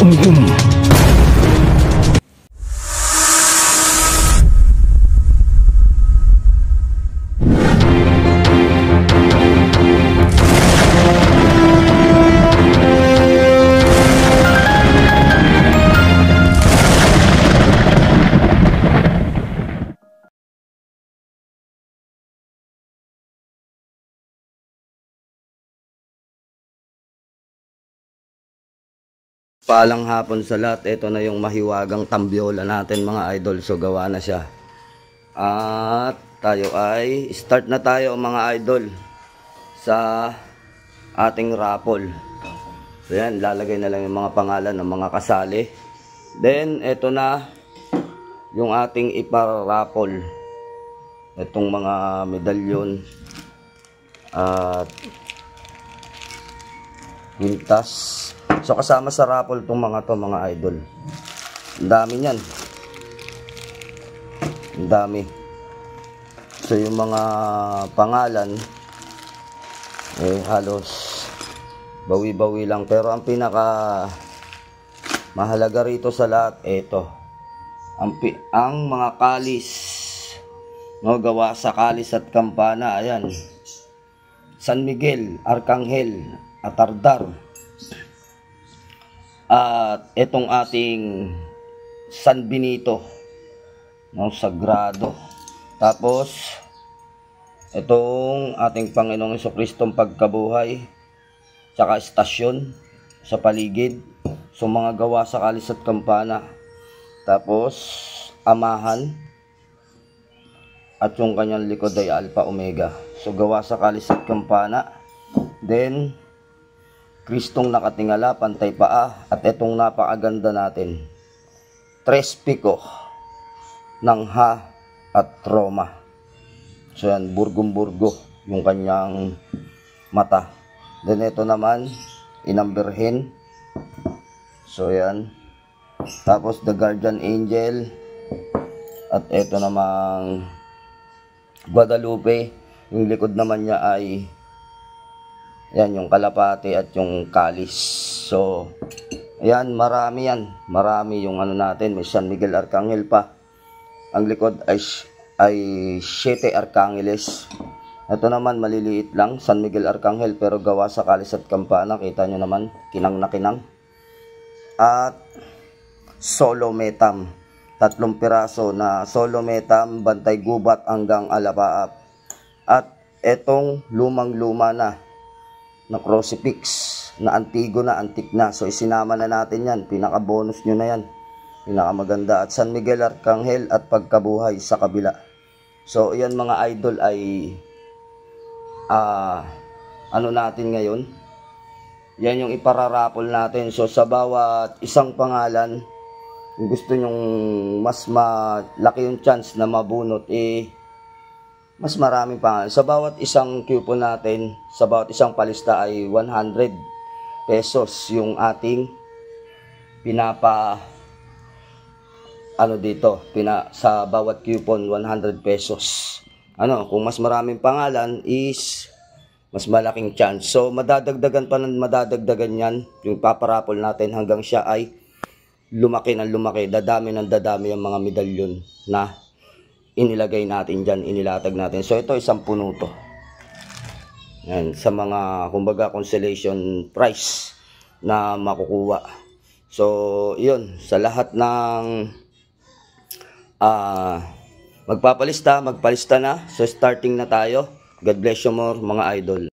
Humhum. Paalang hapon sa lahat. Ito na yung mahiwagang tambiola natin mga idol. So gawa na siya. At tayo ay start na tayo mga idol sa ating raffle. So yan, lalagay na lang yung mga pangalan ng mga kasali. Then ito na yung ating iparaffle. Itong mga medalyon at quintas. So kasama sa raffle itong mga to mga idol. Ang dami niyan. Ang dami. So yung mga pangalan halos bawi-bawi lang, pero ang pinaka mahalaga rito sa lahat ito. Ang mga kalis, no, gawa sa kalis at kampana. Ayan. San Miguel, Arcangel, Atardar. At itong ating San Benito, no, sagrado. Tapos itong ating Panginoong Jesucristong pagkabuhay, tsaka estasyon sa paligid. So mga gawa sa kalis at kampana. Tapos amahan at yung kanyang likod ay Alpha Omega. So gawa sa kalis at kampana. Then Kristong nakatingala, pantay paa, at itong napakaganda natin, Tres Pico ng Ha at Roma. So yan, burgong-burgo yung kanyang mata. Then ito naman, Inang Birhen. So yan. Tapos the Guardian Angel. At ito namang Guadalupe. Yung likod naman niya ay yan, yung kalapati at yung kalis. So, ayan, marami yan. Marami yung ano natin. May San Miguel Arcangel pa. Ang likod ay 7 Arcangeles. Ito naman, maliliit lang. San Miguel Arcangel, pero gawa sa kalis at kampana. Kita nyo naman, kinang na kinang. At Solo Metam. 3 piraso na Solo Metam, bantay gubat hanggang alapaap. At etong lumang-luma na crucifix na antigo na, antik na. So isinama na natin yan, pinaka bonus nyo na yan, pinaka maganda. At San Miguel Arcangel at pagkabuhay sa kabila. So yan mga idol ay ano natin ngayon, yan yung ipararapol natin. So sa bawat isang pangalan, kung gusto nyong mas malaki yung chance na mabunot, mas maraming pangalan. Sa bawat isang coupon natin, sa bawat isang palista ay 100 pesos yung ating sa bawat coupon 100 pesos. Kung mas maraming pangalan is mas malaking chance. So madadagdagan pa ng madadagdagan yan, yung paparapol natin hanggang siya ay lumaki ng lumaki, dadami ng dadami ang mga medalyon na inilagay natin dyan, inilatag natin. So ito isang puno to. Yan, sa mga kumbaga consolation prize na makukuha. So yun, sa lahat ng magpapalista na. So starting na tayo. God bless you more mga idol.